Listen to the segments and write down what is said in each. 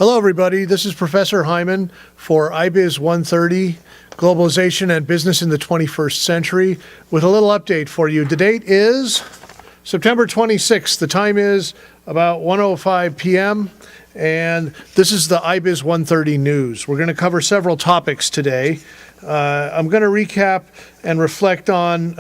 Hello, everybody. This is Professor Hyman for IBUS 130, Globalization and Business in the 21st Century, with a little update for you. The date is September 26th. The time is about 1:05 p.m., and this is the IBUS 130 news. We're going to cover several topics today. I'm going to recap and reflect on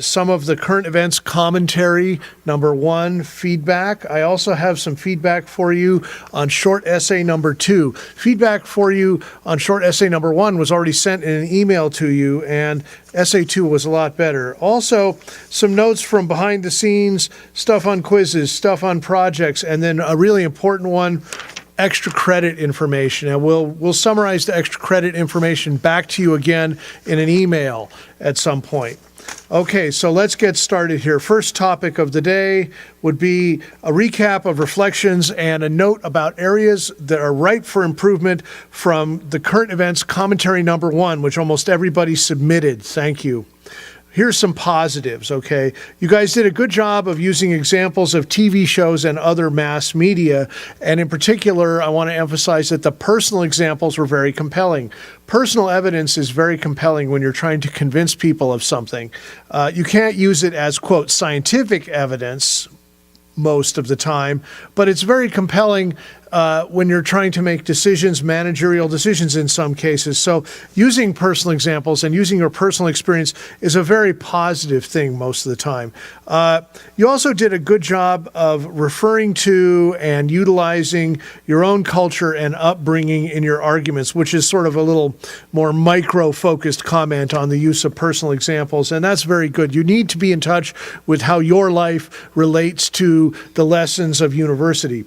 some of the current events commentary. Number one, feedback. I also have some feedback for you on short essay number 2. Feedback for you on short essay number 1 was already sent in an email to you, and essay 2 was a lot better. Also, some notes from behind the scenes, stuff on quizzes, stuff on projects, and then a really important one, extra credit information, and we'll summarize the extra credit information back to you again in an email at some point. Okay, so let's get started here. First topic of the day would be a recap of reflections and a note about areas that are ripe for improvement from the current events commentary number 1, which almost everybody submitted. Thank you. Here's some positives, okay? You guys did a good job of using examples of TV shows and other mass media, and in particular, I want to emphasize that the personal examples were very compelling. Personal evidence is very compelling when you're trying to convince people of something. You can't use it as, quote, scientific evidence most of the time, but it's very compelling when you're trying to make decisions, managerial decisions in some cases. So using personal examples and using your personal experience is a very positive thing most of the time. You also did a good job of referring to and utilizing your own culture and upbringing in your arguments, which is sort of a little more micro-focused comment on the use of personal examples, and that's very good. You need to be in touch with how your life relates to the lessons of university.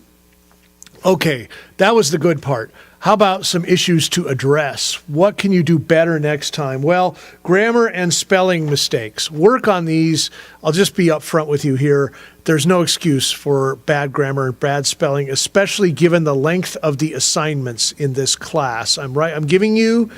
Okay, that was the good part. How about some issues to address? What can you do better next time? Well, grammar and spelling mistakes. Work on these. I'll just be upfront with you here. There's no excuse for bad grammar and bad spelling, especially given the length of the assignments in this class. I'm giving you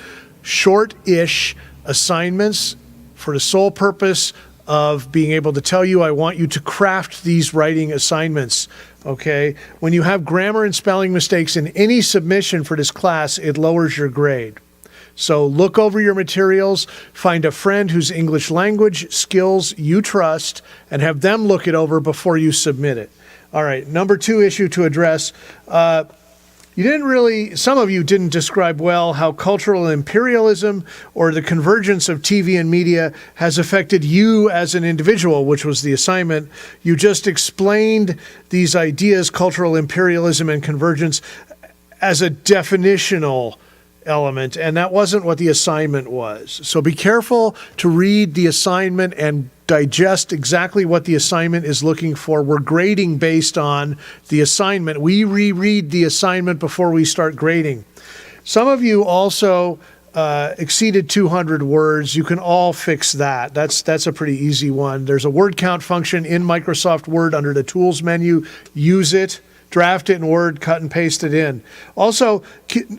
short-ish assignments for the sole purpose of being able to tell you I want you to craft these writing assignments, okay? When you have grammar and spelling mistakes in any submission for this class, it lowers your grade. So look over your materials, find a friend whose English language skills you trust, and have them look it over before you submit it. All right, number 2 issue to address. Some of you didn't describe well how cultural imperialism or the convergence of TV and media has affected you as an individual, which was the assignment. You just explained these ideas, cultural imperialism and convergence, as a definitional element, and that wasn't what the assignment was. So be careful to read the assignment and digest exactly what the assignment is looking for. We're grading based on the assignment. We reread the assignment before we start grading. Some of you also exceeded 200 words. You can all fix that. That's a pretty easy one. There's a word count function in Microsoft Word under the Tools menu. Use it. Draft it in Word, cut and paste it in. Also,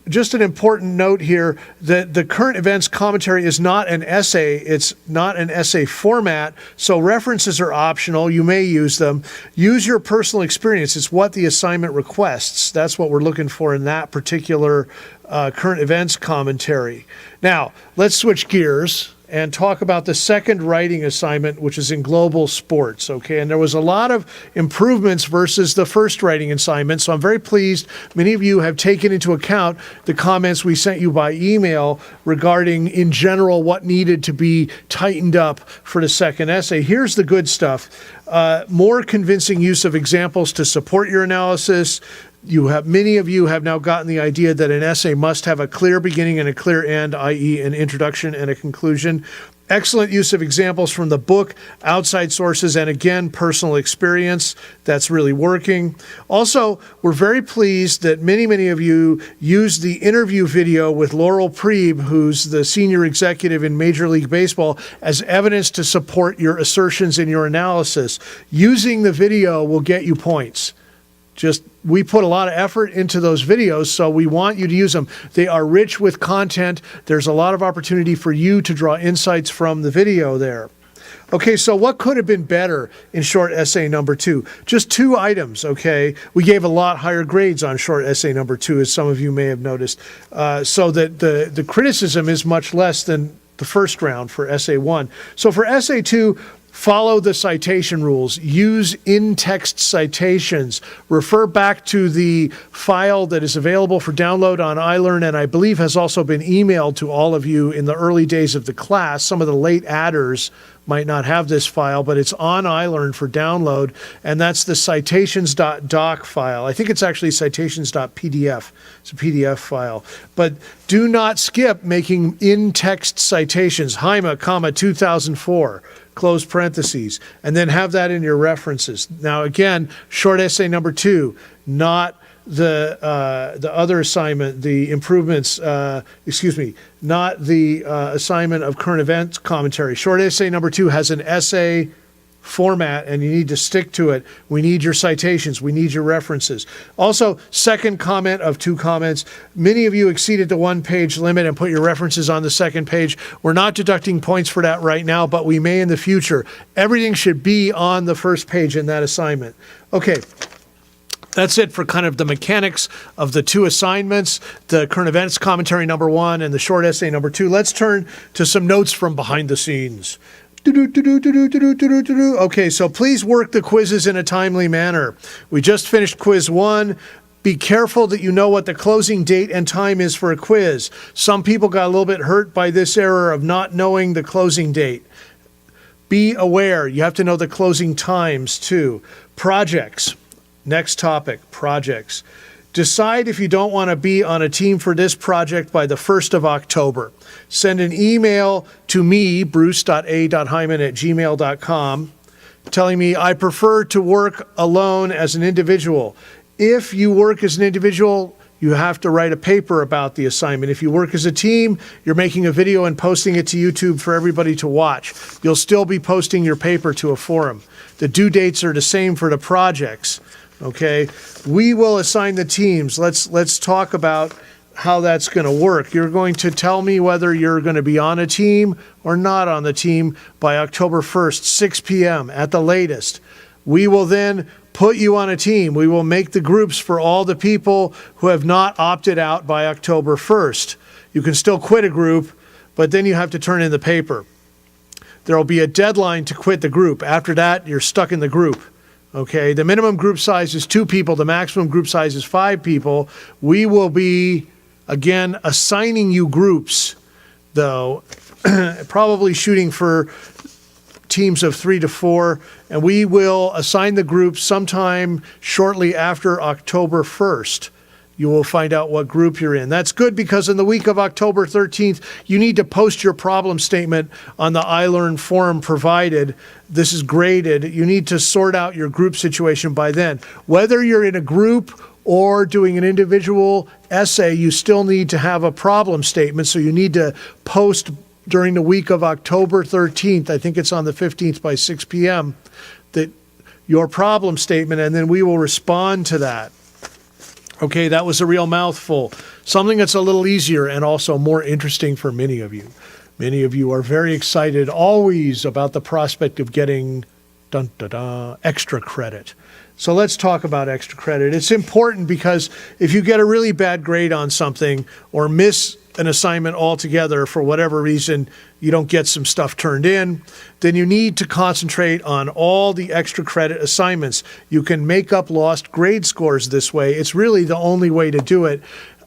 just an important note here that the current events commentary is not an essay. It's not an essay format, so references are optional. You may use them. Use your personal experience. It's what the assignment requests. That's what we're looking for in that particular current events commentary. Now, let's switch gears and talk about the second writing assignment, which is in global sports, okay? And there was a lot of improvements versus the first writing assignment, so I'm very pleased many of you have taken into account the comments we sent you by email regarding, in general, what needed to be tightened up for the second essay. Here's the good stuff. More convincing use of examples to support your analysis. Many of you have now gotten the idea that an essay must have a clear beginning and a clear end, i.e. an introduction and a conclusion. Excellent use of examples from the book, outside sources, and again, personal experience. That's really working. Also, we're very pleased that many of you used the interview video with Laurel Priebe, who's the senior executive in Major League Baseball, as evidence to support your assertions in your analysis. Using the video will get you points. We put a lot of effort into those videos, so we want you to use them. They are rich with content. There's a lot of opportunity for you to draw insights from the video there. Okay, so what could have been better in short essay number 2? Just 2 items, okay? We gave a lot higher grades on short essay number 2, as some of you may have noticed, so that the criticism is much less than the first round for essay 1. So for essay 2, follow the citation rules, use in-text citations, refer back to the file that is available for download on iLearn, and I believe has also been emailed to all of you in the early days of the class. Some of the late adders might not have this file, but it's on iLearn for download, and that's the citations.doc file. I think it's actually citations.pdf. It's a PDF file. But do not skip making in-text citations, Heima, 2004. Close parentheses, and then have that in your references. Now again, short essay number 2, not the other assignment, the improvements, not the assignment of current events commentary. Short essay number 2 has an essay format, and you need to stick to it. We need your citations. We need your references. Also, second comment of 2 comments. Many of you exceeded the 1-page limit and put your references on the second page. We're not deducting points for that right now, but we may in the future. Everything should be on the first page in that assignment. Okay. That's it for kind of the mechanics of the 2 assignments, the current events commentary number 1 and the short essay number 2. Let's turn to some notes from behind the scenes. Okay, so please work the quizzes in a timely manner. We just finished quiz 1. Be careful that you know what the closing date and time is for a quiz. Some people got a little bit hurt by this error of not knowing the closing date. Be aware, you have to know the closing times too. Projects. Next topic, projects. Decide if you don't want to be on a team for this project by the 1st of October. Send an email to me, bruce.a.hyman@gmail.com, telling me I prefer to work alone as an individual. If you work as an individual, you have to write a paper about the assignment. If you work as a team, you're making a video and posting it to YouTube for everybody to watch. You'll still be posting your paper to a forum. The due dates are the same for the projects. Okay, we will assign the teams. Let's talk about how that's going to work. You're going to tell me whether you're going to be on a team or not on the team by October 1st, 6 p.m. at the latest. We will then put you on a team. We will make the groups for all the people who have not opted out by October 1st. You can still quit a group, but then you have to turn in the paper. There will be a deadline to quit the group. After that, you're stuck in the group. Okay, the minimum group size is 2 people. The maximum group size is 5 people. We will be, again, assigning you groups, though, probably shooting for teams of 3 to 4, and we will assign the groups sometime shortly after October 1st. You will find out what group you're in. That's good because in the week of October 13th, you need to post your problem statement on the iLearn forum provided. This is graded. You need to sort out your group situation by then. Whether you're in a group or doing an individual essay, you still need to have a problem statement. So you need to post during the week of October 13th, I think it's on the 15th by 6 p.m., that your problem statement, and then we will respond to that. Okay, that was a real mouthful. Something that's a little easier and also more interesting for many of you. Many of you are very excited always about the prospect of getting extra credit. So let's talk about extra credit. It's important because if you get a really bad grade on something or miss an assignment altogether for whatever reason, you don't get some stuff turned in, then you need to concentrate on all the extra credit assignments. You can make up lost grade scores this way. It's really the only way to do it.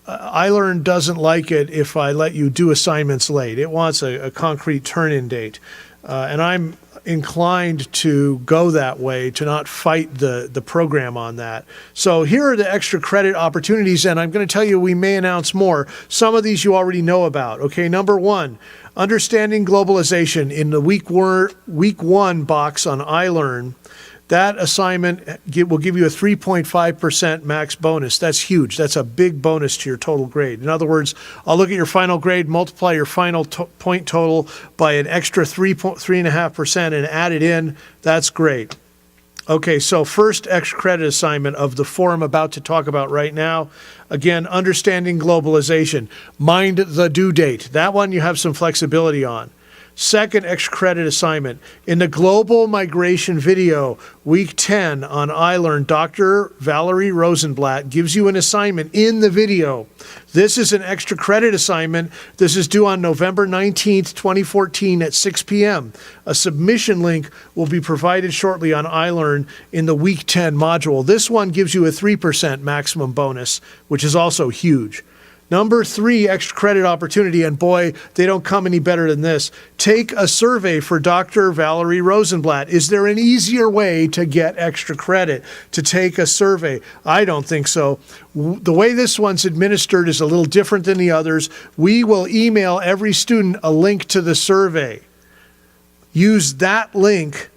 iLearn doesn't like it if I let you do assignments late. It wants a concrete turn-in date. And I'm inclined to go that way, to not fight the program on that. So here are the extra credit opportunities, and I'm going to tell you we may announce more. Some of these you already know about. Okay, number 1, understanding globalization in the week 1 box on iLearn. That assignment will give you a 3.5% max bonus. That's huge. That's a big bonus to your total grade. In other words, I'll look at your final grade, multiply your final point total by an extra 3.5% and add it in. That's great. Okay, so first extra credit assignment of the four I'm about to talk about right now. Again, understanding globalization. Mind the due date. That one you have some flexibility on. Second extra credit assignment. In the global migration video, week 10 on iLearn, Dr. Valerie Rosenblatt gives you an assignment in the video. This is an extra credit assignment. This is due on November 19th, 2014 at 6 p.m. A submission link will be provided shortly on iLearn in the week 10 module. This one gives you a 3% maximum bonus, which is also huge. Number 3 extra credit opportunity, and boy, they don't come any better than this. Take a survey for Dr. Valerie Rosenblatt. Is there an easier way to get extra credit to take a survey? I don't think so. The way this one's administered is a little different than the others. We will email every student a link to the survey. Use that link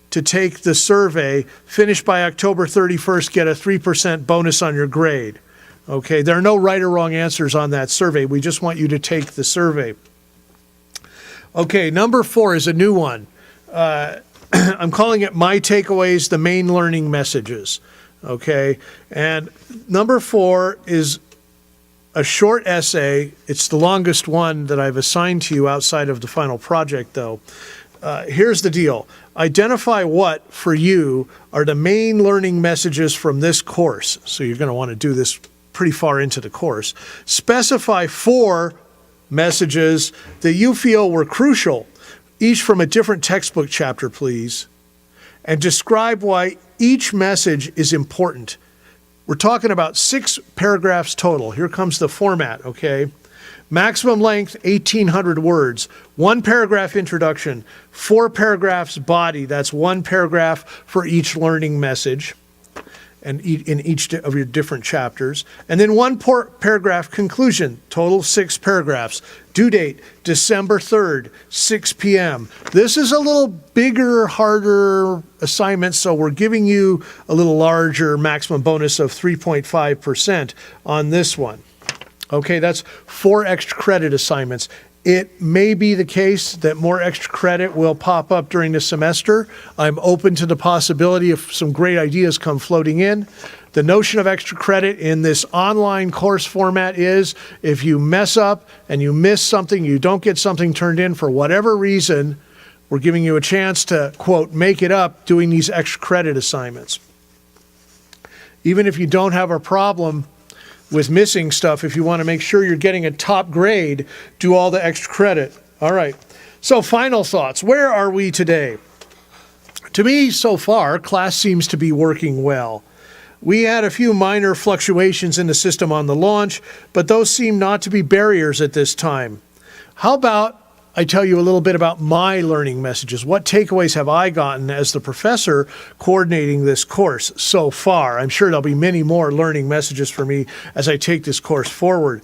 to take the survey. Finish by October 31st, get a 3% bonus on your grade. Okay, there are no right or wrong answers on that survey. We just want you to take the survey. Okay, number 4 is a new one. I'm calling it My Takeaways, the Main Learning Messages. Okay, and number 4 is a short essay. It's the longest one that I've assigned to you outside of the final project, though. Here's the deal. Identify what, for you, are the main learning messages from this course. So you're going to want to do this pretty far into the course. Specify 4 messages that you feel were crucial, each from a different textbook chapter, please, and describe why each message is important. We're talking about 6 paragraphs total. Here comes the format, okay? Maximum length, 1,800 words. 1 paragraph introduction, 4 paragraphs body. That's 1 paragraph for each learning message and in each of your different chapters. And then 1 paragraph conclusion, total 6 paragraphs. Due date, December 3rd, 6 p.m. This is a little bigger, harder assignment, so we're giving you a little larger maximum bonus of 3.5% on this one. Okay, that's 4 extra credit assignments. It may be the case that more extra credit will pop up during the semester. I'm open to the possibility if some great ideas come floating in. The notion of extra credit in this online course format is if you mess up and you miss something, you don't get something turned in for whatever reason, we're giving you a chance to, quote, make it up doing these extra credit assignments. Even if you don't have a problem with missing stuff, if you want to make sure you're getting a top grade, do all the extra credit. All right. So final thoughts. Where are we today? To me, so far, class seems to be working well. We had a few minor fluctuations in the system on the launch, but those seem not to be barriers at this time. How about I tell you a little bit about my learning messages? What takeaways have I gotten as the professor coordinating this course so far? I'm sure there'll be many more learning messages for me as I take this course forward.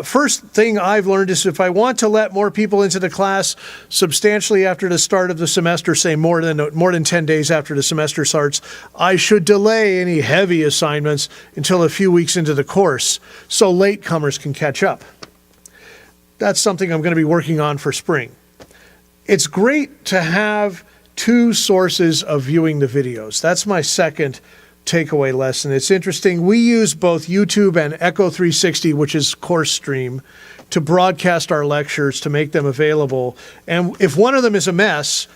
First thing I've learned is if I want to let more people into the class substantially after the start of the semester, say more than 10 days after the semester starts, I should delay any heavy assignments until a few weeks into the course so latecomers can catch up. That's something I'm going to be working on for spring. It's great to have 2 sources of viewing the videos. That's my second takeaway lesson. It's interesting. We use both YouTube and Echo 360, which is Course Stream, to broadcast our lectures, to make them available. And if one of them is a mess,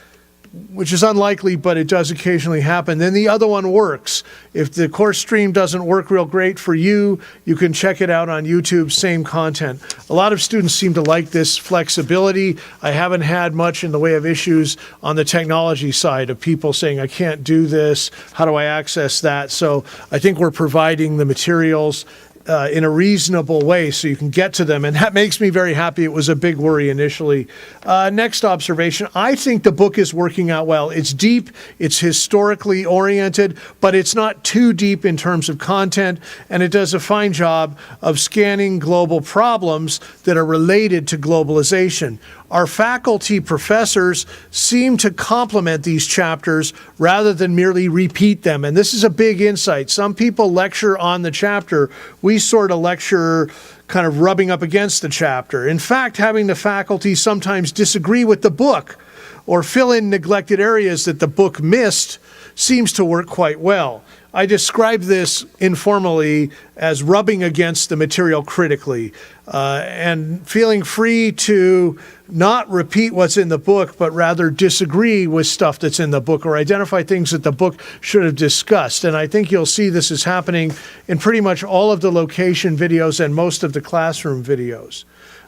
which is unlikely, but it does occasionally happen, then the other one works. If the course stream doesn't work real great for you, you can check it out on YouTube, same content. A lot of students seem to like this flexibility. I haven't had much in the way of issues on the technology side of people saying, I can't do this, how do I access that? So I think we're providing the materials in a reasonable way so you can get to them, and that makes me very happy. It was a big worry initially. Next observation, I think the book is working out well. It's deep, it's historically oriented, but it's not too deep in terms of content, and it does a fine job of scanning global problems that are related to globalization. Our faculty professors seem to complement these chapters rather than merely repeat them. And this is a big insight. Some people lecture on the chapter. We sort of lecture kind of rubbing up against the chapter. In fact, having the faculty sometimes disagree with the book or fill in neglected areas that the book missed seems to work quite well. I describe this informally as rubbing against the material critically and feeling free to not repeat what's in the book, but rather disagree with stuff that's in the book or identify things that the book should have discussed. And I think you'll see this is happening in pretty much all of the location videos and most of the classroom videos.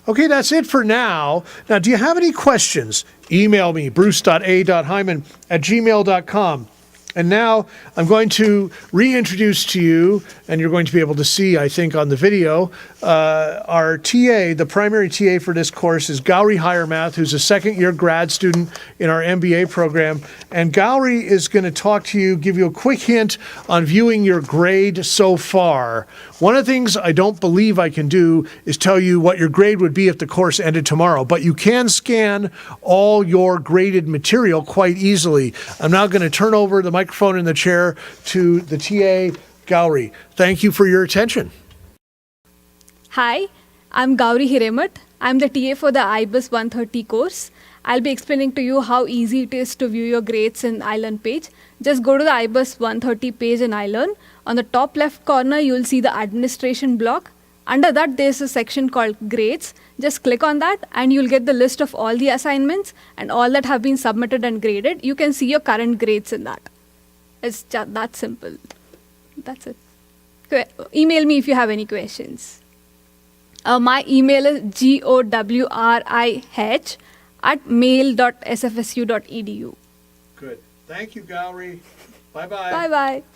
Okay, that's it for now. Now, do you have any questions? Email me, bruce.a.hyman@gmail.com. And now I'm going to reintroduce to you, and you're going to be able to see, I think, on the video, our TA, the primary TA for this course is Gauri Hiremath, who's a second-year grad student in our MBA program. And Gauri is going to talk to you, give you a quick hint on viewing your grade so far. One of the things I don't believe I can do is tell you what your grade would be if the course ended tomorrow, but you can scan all your graded material quite easily. I'm now going to turn over the microphone in the chair to the TA, Gauri. Thank you for your attention. Hi, I'm Gauri Hiremath. I'm the TA for the IBUS 130 course. I'll be explaining to you how easy it is to view your grades in iLearn page. Just go to the IBUS 130 page in iLearn. On the top left corner, you'll see the administration block. Under that, there's a section called grades. Just click on that and you'll get the list of all the assignments and all that have been submitted and graded. You can see your current grades in that. It's just that simple. That's it. Email me if you have any questions. My email is gowrih@mail.sfsu.edu. Good. Thank you, Gauri. Bye-bye. Bye-bye.